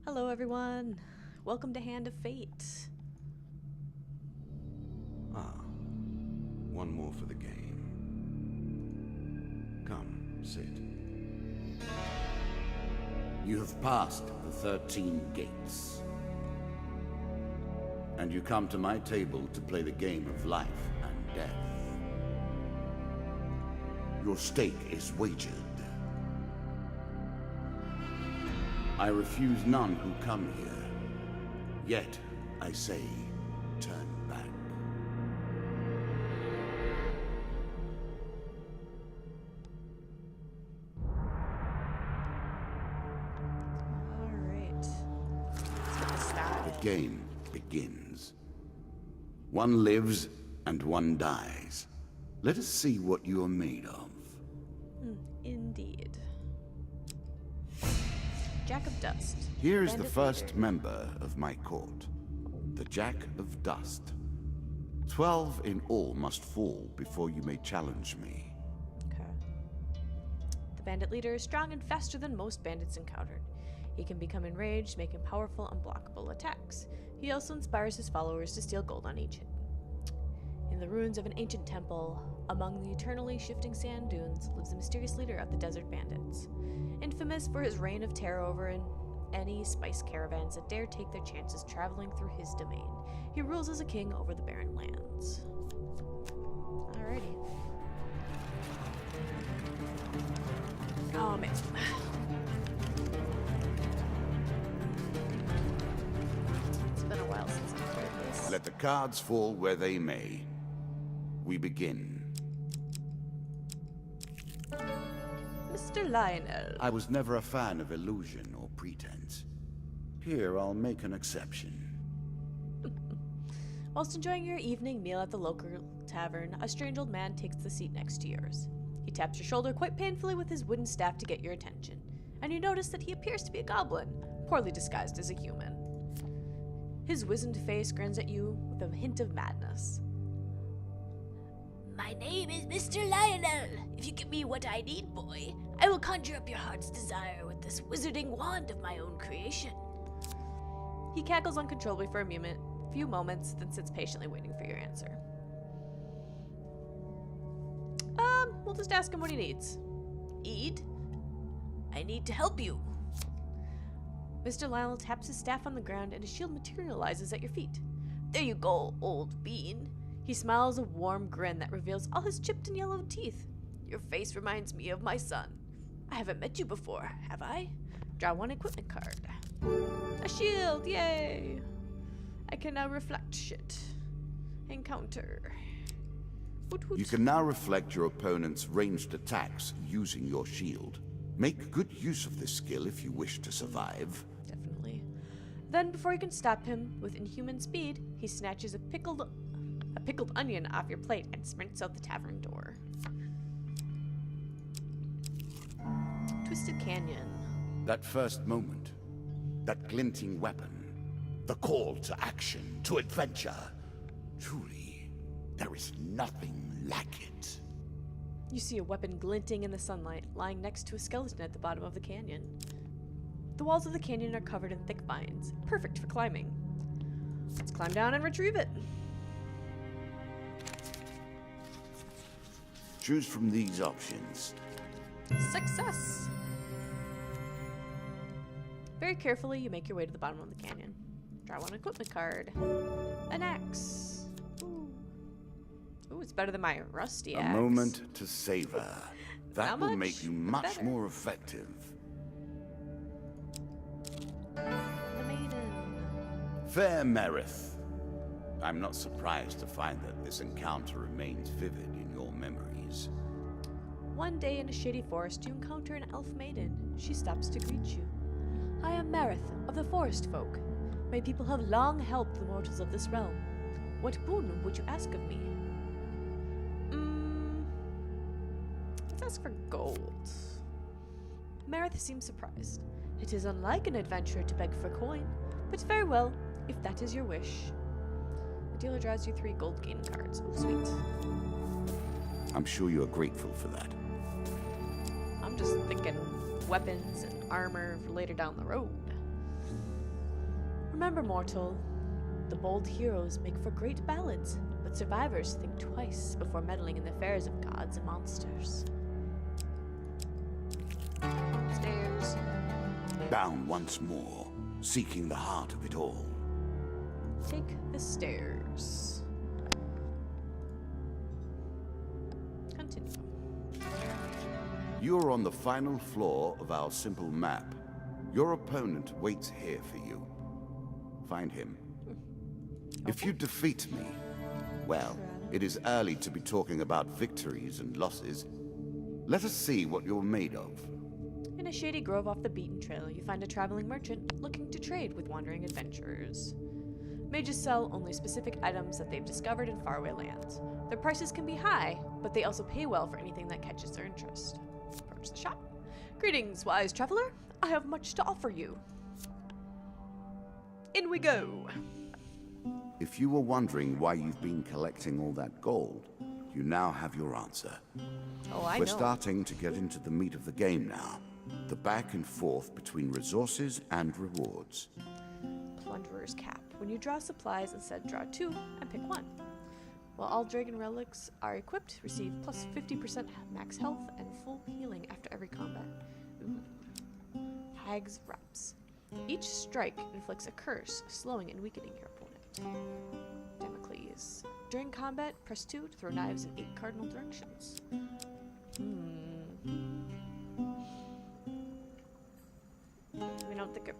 Hello everyone, welcome to Hand of Fate. One more for the game. Come, sit. You have passed the 13 gates. And you come to my table to play the game of life and death. Your stake is wagered. I refuse none who come here. Yet, I say, turn back. Alright, let's get this started. The game begins. One lives and one dies. Let us see what you are made of. Indeed. Jack of Dust. Here is the Bandit first leader. member of my court, the Jack of Dust. 12 in all must fall before you may challenge me. Okay. The bandit leader is strong and faster than most bandits encountered. He can become enraged, making powerful, unblockable attacks. He also inspires his followers to steal gold on each hit. In the ruins of an ancient temple, among the eternally shifting sand dunes, lives the mysterious leader of the Desert Bandits. Infamous for his reign of terror over any spice caravans that dare take their chances traveling through his domain. He rules as a king over the barren lands. Alrighty. Oh man. It's been a while since I've played this. Let the cards fall where they may. We begin. Mr. Lionel. I was never a fan of illusion or pretense. Here, I'll make an exception. Whilst enjoying your evening meal at the local tavern, a strange old man takes the seat next to yours. He taps your shoulder quite painfully with his wooden staff to get your attention, and you notice that he appears to be a goblin, poorly disguised as a human. His wizened face grins at you with a hint of madness. My name is Mr. Lionel. If you give me what I need, boy, I will conjure up your heart's desire with this wizarding wand of my own creation. He cackles uncontrollably for a few moments, then sits patiently waiting for your answer. We'll just ask him what he needs. Eid? I need to help you. Mr. Lionel taps his staff on the ground and his shield materializes at your feet. There you go, old bean. He smiles a warm grin that reveals all his chipped and yellowed teeth. Your face reminds me of my son. I haven't met you before, have I? Draw one equipment card. A shield, yay! I can now reflect shit. Encounter. Hoot, hoot. You can now reflect your opponent's ranged attacks using your shield. Make good use of this skill if you wish to survive. Definitely. Then, before you can stop him, with inhuman speed, he snatches a pickled onion off your plate and sprints out the tavern door. Twisted Canyon. That first moment, that glinting weapon, the call to action, to adventure. Truly, there is nothing like it. You see a weapon glinting in the sunlight, lying next to a skeleton at the bottom of the canyon. The walls of the canyon are covered in thick vines, perfect for climbing. Let's climb down and retrieve it. Choose from these options. Success! Very carefully, you make your way to the bottom of the canyon. Draw one equipment card. An axe. Ooh, it's better than my rusty axe. A moment to savor. That How will much make you much better? more effective. The maiden. Fair Merith. I'm not surprised to find that this encounter remains vivid in your memories. One day in a shady forest, you encounter an elf maiden. She stops to greet you. I am Marith of the Forest Folk. My people have long helped the mortals of this realm. What boon would you ask of me? Let's ask for gold. Marith seems surprised. It is unlike an adventurer to beg for coin, but very well, if that is your wish. The dealer draws you 3 gold gain cards. Oh, sweet. I'm sure you are grateful for that. I'm just thinking weapons and armor for later down the road. Remember, mortal, the bold heroes make for great ballads, but survivors think twice before meddling in the affairs of gods and monsters. Stairs. Bound once more, seeking the heart of it all. Take the stairs. Continue. You're on the final floor of our simple map. Your opponent waits here for you. Find him. If you defeat me, well, it is early to be talking about victories and losses. Let us see what you're made of. In a shady grove off the beaten trail, you find a traveling merchant looking to trade with wandering adventurers. Mages sell only specific items that they've discovered in faraway lands. Their prices can be high, but they also pay well for anything that catches their interest. Approach the shop. Greetings, wise traveler. I have much to offer you. In we go. If you were wondering why you've been collecting all that gold, you now have your answer. Oh, I We're know. starting to get into the meat of the game now. The back and forth between resources and rewards. Plunderer's Cap. When you draw supplies, instead draw 2 and pick 1. While all dragon relics are equipped, receive plus 50% max health and full healing after every combat. Ooh. Hag's Wraps. Each strike inflicts a curse, slowing and weakening your opponent. Damocles. During combat, press 2 to throw knives in 8 cardinal directions. I don't think it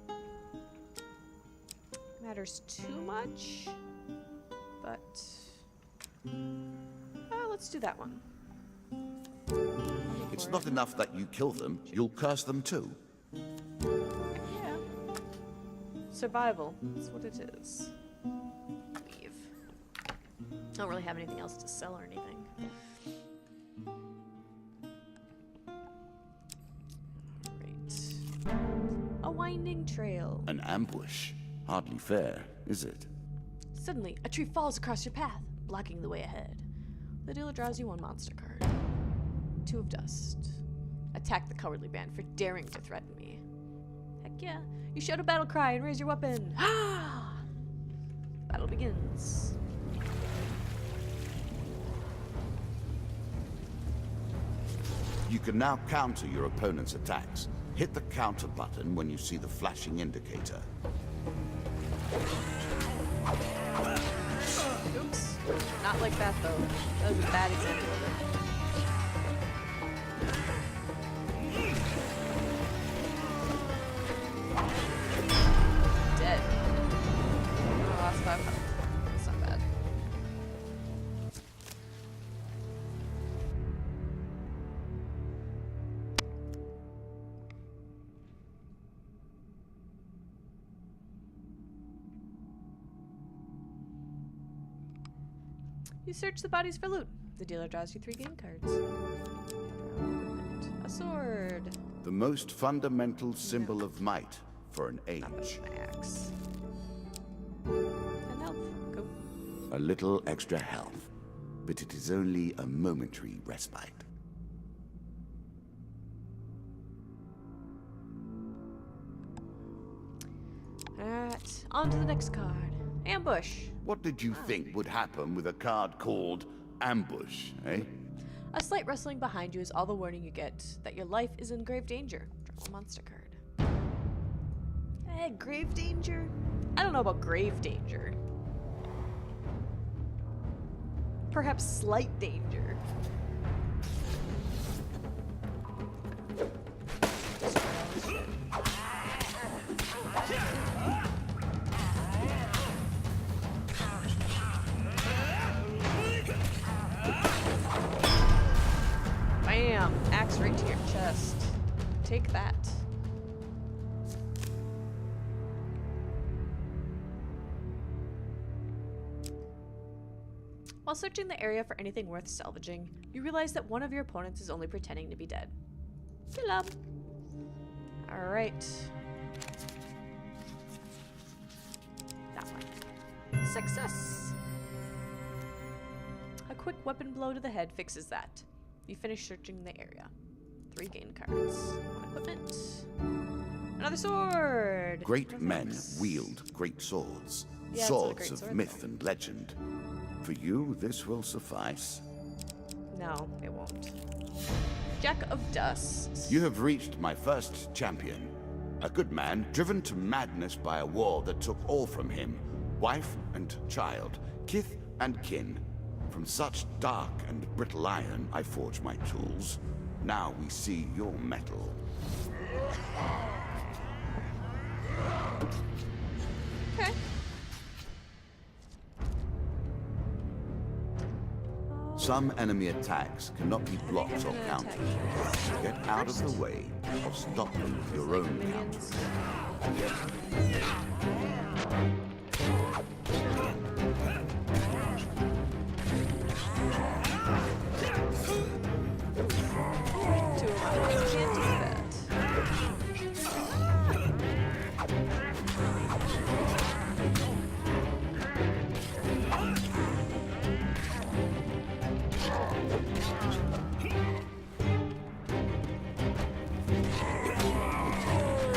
matters too much, but let's do that one. It's not enough that you kill them, you'll curse them too. Yeah. Survival. That's what it is. Leave. Don't really have anything else to sell or anything. Alright. A winding trail. An ambush. Hardly fair, is it? Suddenly, a tree falls across your path, blocking the way ahead. The dealer draws you 1 monster card. 2 of dust. Attack the cowardly band for daring to threaten me. Heck yeah. You shout a battle cry and raise your weapon. Ah! Battle begins. You can now counter your opponent's attacks. Hit the counter button when you see the flashing indicator. Oops. Not like that, though. That was a bad example of it. Dead. I lost 5 health. That's not bad. You search the bodies for loot. The dealer draws you 3 game cards. A sword. The most fundamental symbol of might for an age. An axe. And health. Go. A little extra health, but it is only a momentary respite. Alright, on to the next card. Ambush. What did you think would happen with a card called Ambush, eh? A slight rustling behind you is all the warning you get that your life is in grave danger. Draw a monster card. Grave danger? I don't know about grave danger. Perhaps slight danger. Bam! Axe right to your chest. Take that. While searching the area for anything worth salvaging, you realize that one of your opponents is only pretending to be dead. Kill him. Alright. That one. Success! A quick weapon blow to the head fixes that. You finish searching the area. 3 gain cards. 1 equipment. Another sword! Great men wield great swords. Yeah, it's not a Swords great of sword, myth and legend. For you, this will suffice. No, it won't. Jack of Dust. You have reached my first champion. A good man, driven to madness by a war that took all from him. Wife and child, kith and kin. From such dark and brittle iron, I forge my tools. Now we see your metal. Okay. Some enemy attacks cannot be blocked or countered. Get out of the way or stop them with your own Minions. counter. Two of them can't do that.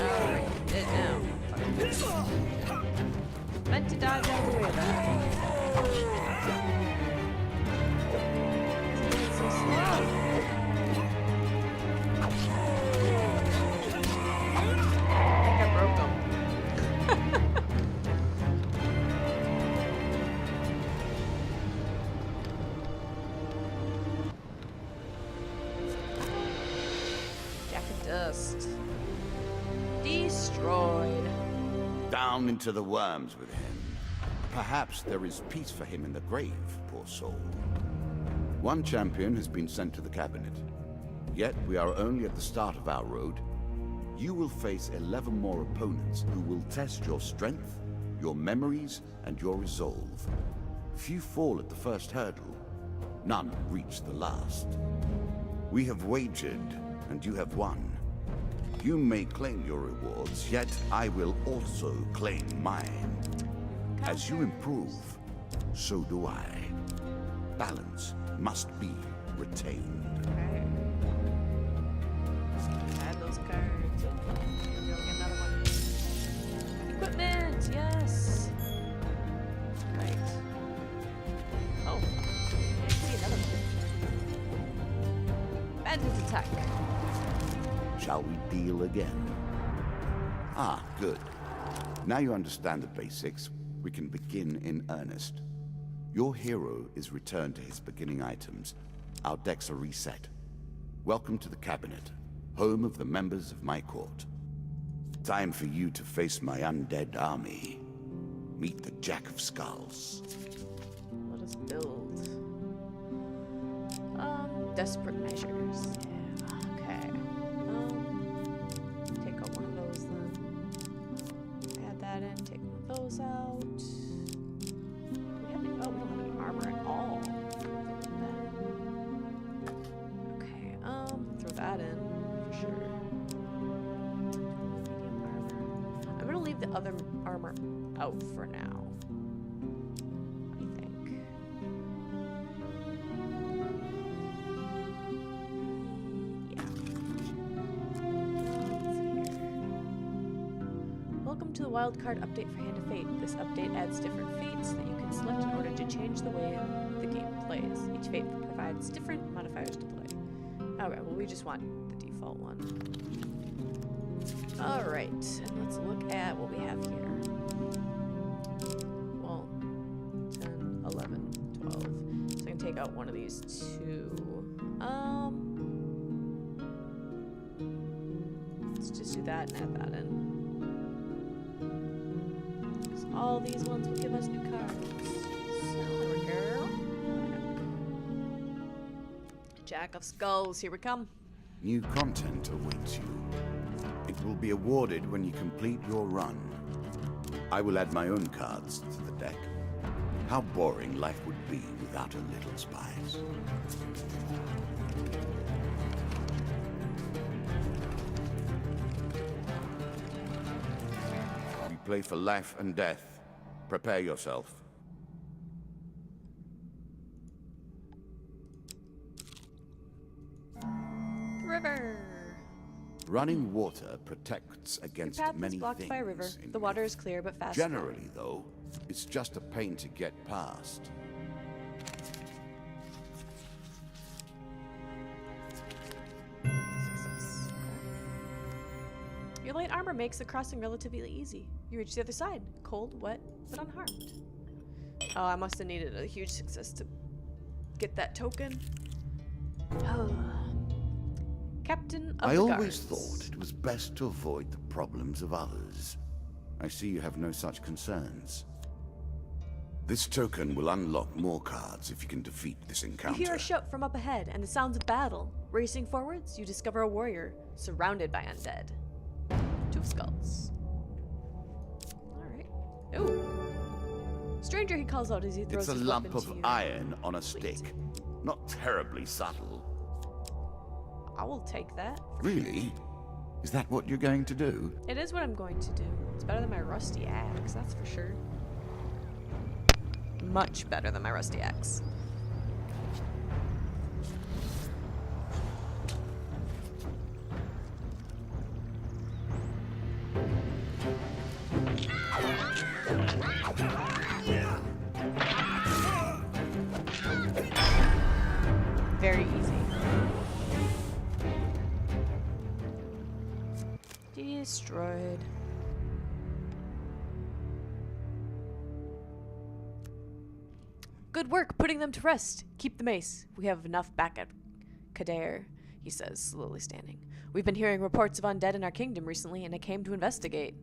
Alright, it now. Meant to dodge out of the way, though. It's so slow. I think I broke them. Jack of Dust. Destroyed. Down into the worms with him. Perhaps there is peace for him in the grave, poor soul. One champion has been sent to the cabinet. Yet we are only at the start of our road. You will face 11 more opponents who will test your strength, your memories, and your resolve. Few fall at the first hurdle. None reach the last. We have wagered, and you have won. You may claim your rewards, yet I will also claim mine. As you improve, so do I. Balance must be retained. Okay. Add those cards. Here we go, get another one. Equipment, yes. Right. Oh, I see another one. Bandit attack. Shall we deal again? Ah, good. Now you understand the basics, we can begin in earnest. Your hero is returned to his beginning items. Our decks are reset. Welcome to the cabinet, home of the members of my court. Time for you to face my undead army. Meet the Jack of Skulls. Let us build. Desperate measures. Yeah, okay. Take out one of those then. Add that in, take one of those out. Do we have any, oh, we don't have any armor at all. Okay, throw that in for sure. Medium armor. I'm gonna leave the other armor out for now. I think. Yeah. Let's see here. Welcome to the wildcard update for Hand of Fate. This update adds different fates that you can select in order to change the way the game plays. Each fate provides different modifiers to play. Alright, well we just want the default one. Alright, and let's look at what we have here. Well, 10, 11, 12. So I can take out one of these two. Let's just do that and add that in. All these ones will give us new cards. So there we go. Jack of Skulls, here we come. New content awaits you. It will be awarded when you complete your run. I will add my own cards to the deck. How boring life would be without a little spice. We play for life and death. Prepare yourself. River. Running water protects Your against path is many blocked things. by a river. in The water life. is clear but fast. Generally, though, it's just a pain to get past. Your light armor makes the crossing relatively easy. You reach the other side, cold, wet, but unharmed. Oh, I must have needed a huge success to get that token. Oh. Captain of I the always Guards. thought it was best to avoid the problems of others. I see you have no such concerns. This token will unlock more cards if you can defeat this You encounter. hear a shout from up ahead and the sounds of battle. Racing forwards, you discover a warrior surrounded by undead. 2 skulls. Alright. Ooh. Stranger, he calls out as he throws It's a his lump weapon of to you. iron on a Sweet. stick. Not terribly subtle. I will take that. Really? Is that what you're going to do? It is what I'm going to do. It's better than my rusty axe, that's for sure. Much better than my rusty axe. Very easy. Destroyed. Good work putting them to rest. Keep the mace. We have enough back at Kader, he says, slowly standing. We've been hearing reports of undead in our kingdom recently, and I came to investigate.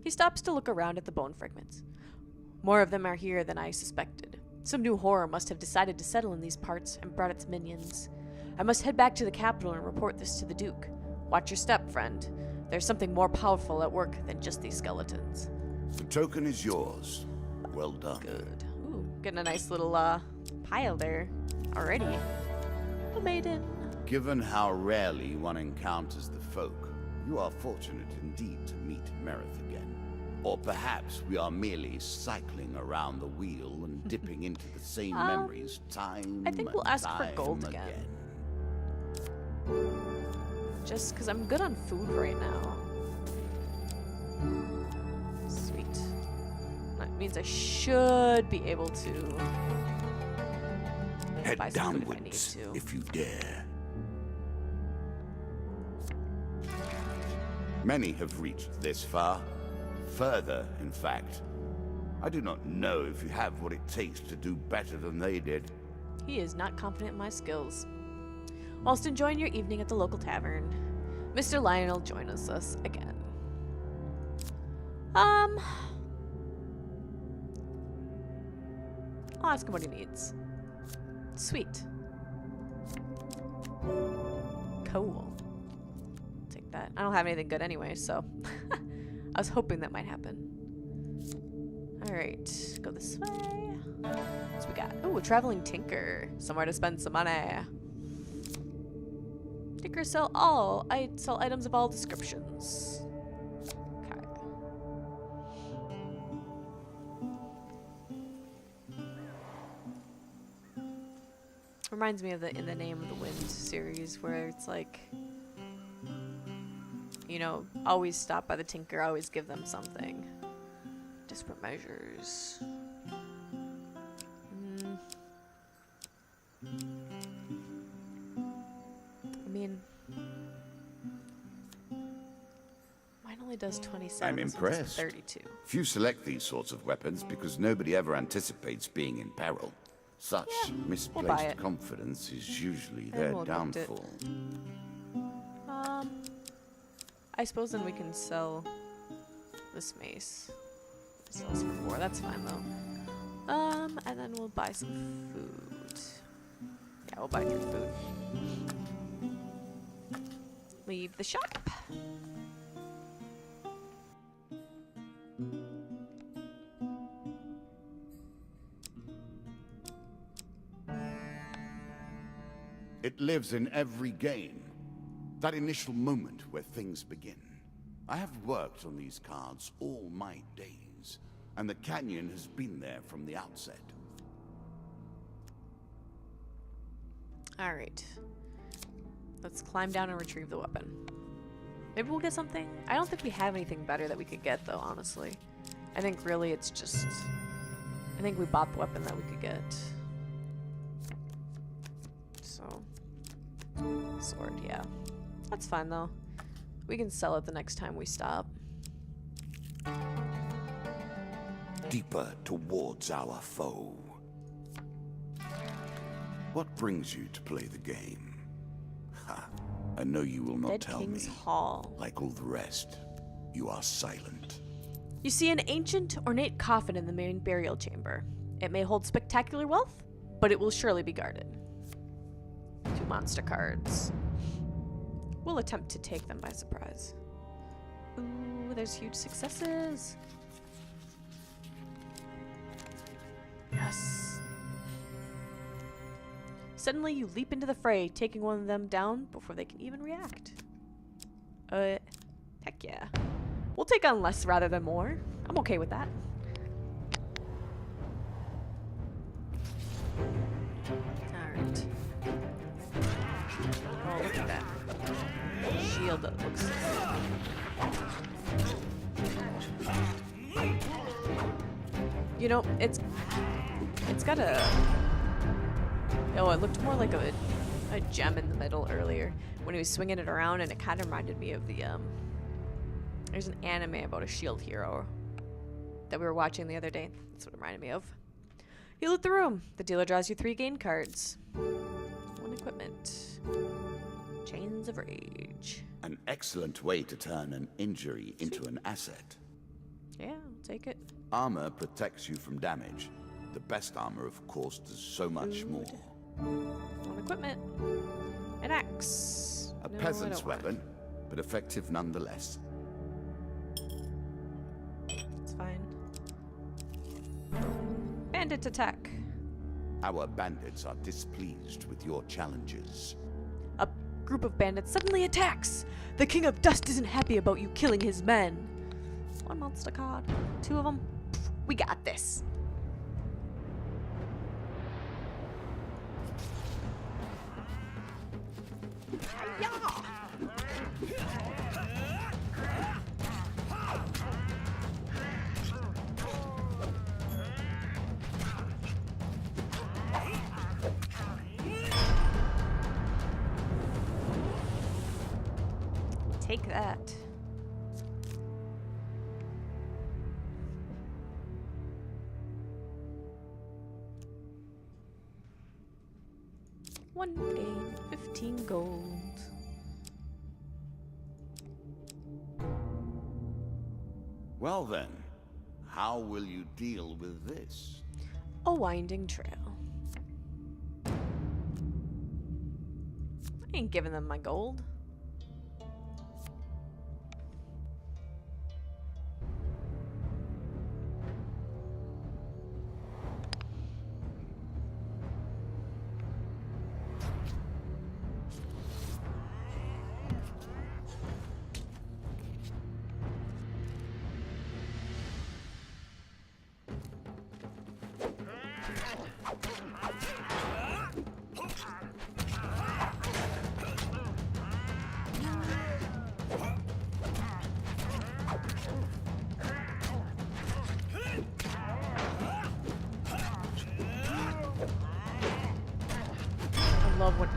He stops to look around at the bone fragments. More of them are here than I suspected. Some new horror must have decided to settle in these parts and brought its minions. I must head back to the capital and report this to the Duke. Watch your step, friend. There's something more powerful at work than just these skeletons. The token is yours. Well done. Good. Ooh, getting a nice little pile there already. A maiden. Given how rarely one encounters the folk, you are fortunate indeed to meet Merith again. Or perhaps we are merely cycling around the wheel and dipping into the same memories time I think we'll and ask for time gold again. Just because I'm good on food right now. Sweet. That means I should be able to Head buy some food if I need downwards to. if you dare. Many have reached this far. Further, in fact. I do not know if you have what it takes to do better than they did. He is not confident in my skills. Whilst enjoying your evening at the local tavern, Mr. Lionel joins us again. I'll ask him what he needs. Sweet. Cool. Take that. I don't have anything good anyway, so I was hoping that might happen. Alright, go this way. What we got? Oh, a traveling tinker. Somewhere to spend some money. Tinkers sell sell items of all descriptions. Okay. Reminds me of the In the Name of the Wind series where it's like, you know, always stop by the tinker, always give them something. Desperate measures. I mean, mine only does 27. I'm so it's impressed. 32. Few select these sorts of weapons because nobody ever anticipates being in peril. Such misplaced it. confidence is usually And their we'll equip it. downfall. I suppose then we can sell this mace. It sells for 4. That's fine though. And then we'll buy some food. Yeah, we'll buy 3 food. Leave the shop. It lives in every game. That initial moment where things begin. I have worked on these cards all my days, and the canyon has been there from the outset. Alright. Let's climb down and retrieve the weapon. Maybe we'll get something. I don't think we have anything better that we could get, though, honestly. I think really it's just... I think we bought the weapon that we could get. So... Sword, yeah. That's fine, though. We can sell it the next time we stop. Deeper towards our foe. What brings you to play the game? Ha! I know you will not Dead tell King's me. Hall. Like all the rest, you are silent. You see an ancient, ornate coffin in the main burial chamber. It may hold spectacular wealth, but it will surely be guarded. 2 monster cards. We'll attempt to take them by surprise. Ooh, there's huge successes. Yes. Suddenly, you leap into the fray, taking one of them down before they can even react. Heck yeah. We'll take on less rather than more. I'm okay with that. Alright. Oh, look at that. Shield that looks... You know, it's got a... Oh, it looked more like a gem in the middle earlier when he was swinging it around, and it kind of reminded me of the, there's an anime about a shield hero that we were watching the other day. That's what it reminded me of. You loot the room. The dealer draws you 3 gain cards. 1 equipment. Chains of Rage. An excellent way to turn an injury into an asset. Yeah, I'll take it. Armor protects you from damage. The best armor, of course, does so much more. 1 equipment. An axe. A No, peasant's I don't want weapon, but effective nonetheless. It's fine. Bandit attack. Our bandits are displeased with your challenges. A group of bandits suddenly attacks. The King of Dust isn't happy about you killing his men. 1 monster card. 2 of them. We got this. Take that. One gain, 15 gold. Well then, how will you deal with this? A winding trail. I ain't giving them my gold. Love when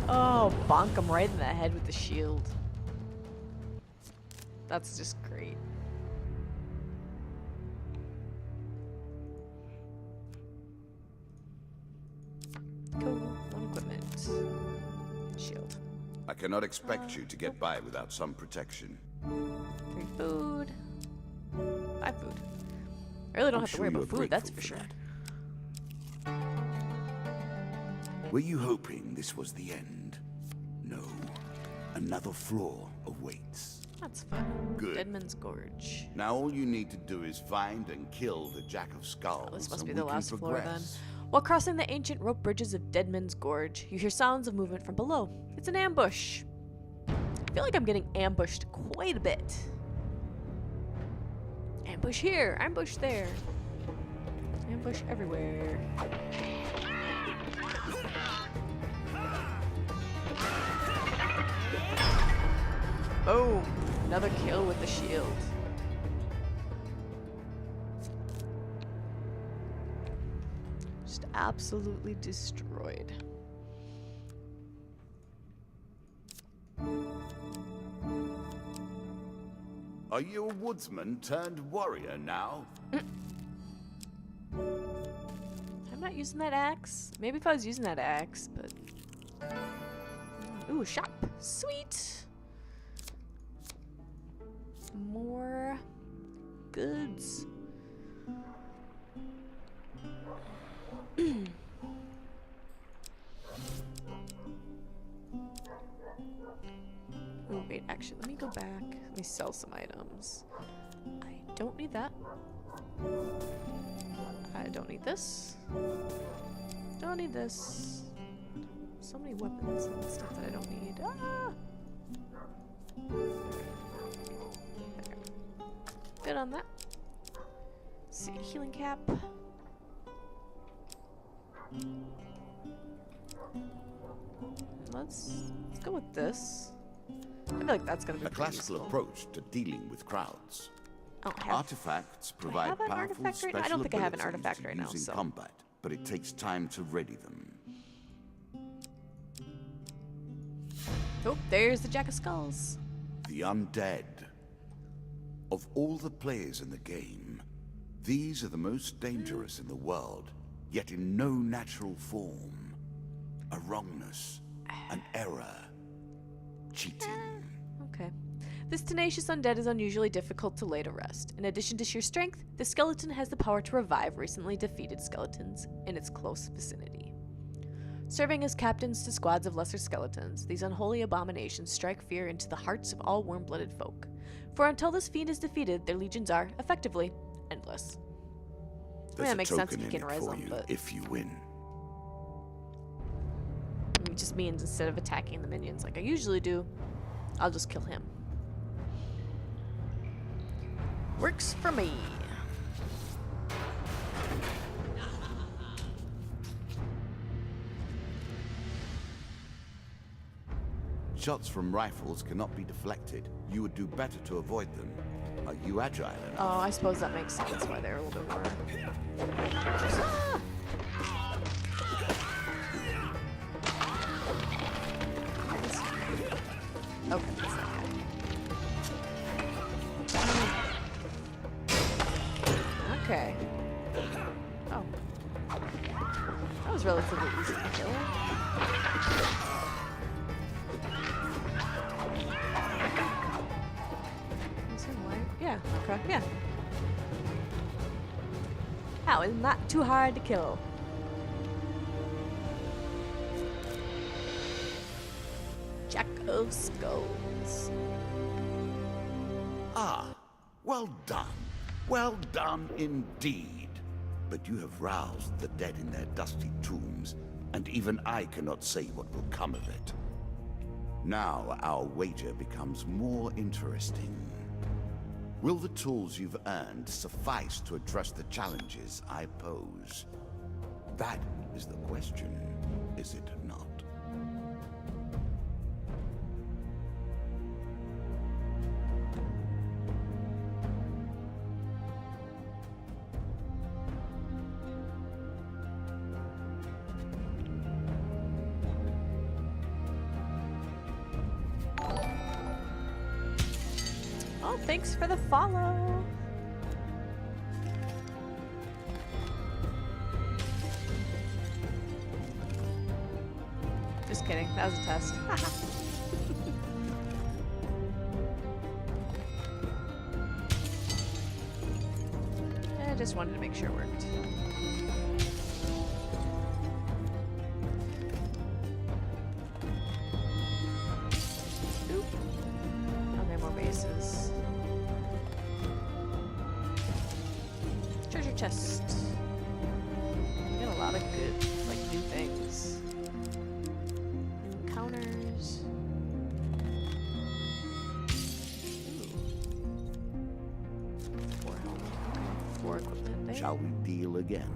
oh, bonk him right in the head with the shield. That's just great. Cool. 1 equipment. Shield. I cannot expect you to get by without some protection. 3 food. 5 food. I really don't have to worry about food, that's for sure. Were you hoping this was the end? No. Another floor awaits. That's fine. Good. Deadman's Gorge. Now all you need to do is find and kill the Jack of Skulls. Oh, this must and be we the can last floor then. progress. While crossing the ancient rope bridges of Deadman's Gorge, you hear sounds of movement from below. It's an ambush. I feel like I'm getting ambushed quite a bit. Ambush here, ambush there. Ambush everywhere. Boom! Another kill with the shield. Just absolutely destroyed. Are you a woodsman turned warrior now? I'm not using that axe. Maybe if I was using that axe, but... Ooh, shop. Sweet! More goods. Oh, wait, actually, let me go back. Let me sell some items. I don't need that. I don't need this. Don't need this. So many weapons and stuff that I don't need. Ah! There. Good on that. Let's see, healing cap. Let's go with this. I feel like that's gonna be A classical useful. approach to dealing with crowds. I don't have. Artifacts provide have an powerful artifact right special now? I don't think I have an abilities artifact to right use now, in so- combat, but it takes time to ready them. Oh, there's the Jack of Skulls. The undead. Of all the players in the game, these are the most dangerous in the world, yet in no natural form. A wrongness, an error, cheating. Okay. This tenacious undead is unusually difficult to lay to rest. In addition to sheer strength, the skeleton has the power to revive recently defeated skeletons in its close vicinity. Serving as captains to squads of lesser skeletons, these unholy abominations strike fear into the hearts of all warm-blooded folk. For until this fiend is defeated, their legions are, effectively, endless. There's that a makes sense token if you in can it res for them, you but- if you win. It just means instead of attacking the minions like I usually do, I'll just kill him. Works for me. Shots from rifles cannot be deflected. You would do better to avoid them. Are you agile enough? Oh, I suppose that makes sense why they're a little bit more. Ah! Okay, that's that guy. Okay. Oh. That was relatively easy to kill. Is he white? Yeah, okay, yeah. That was not too hard to kill. Jack of Skulls. Ah, well done. Well done indeed. But you have roused the dead in their dusty tombs, and even I cannot say what will come of it. Now our wager becomes more interesting. Will the tools you've earned suffice to address the challenges I pose? That is the question, is it not? Oh, thanks for the follow. Just kidding. That was a test. I just wanted to make sure it worked. Oop. Okay, more bases. Treasure chest. We got a lot of good, like, new things. New encounters. Ooh. 4 helmet. Okay. 4 equipment there. Shall we deal again?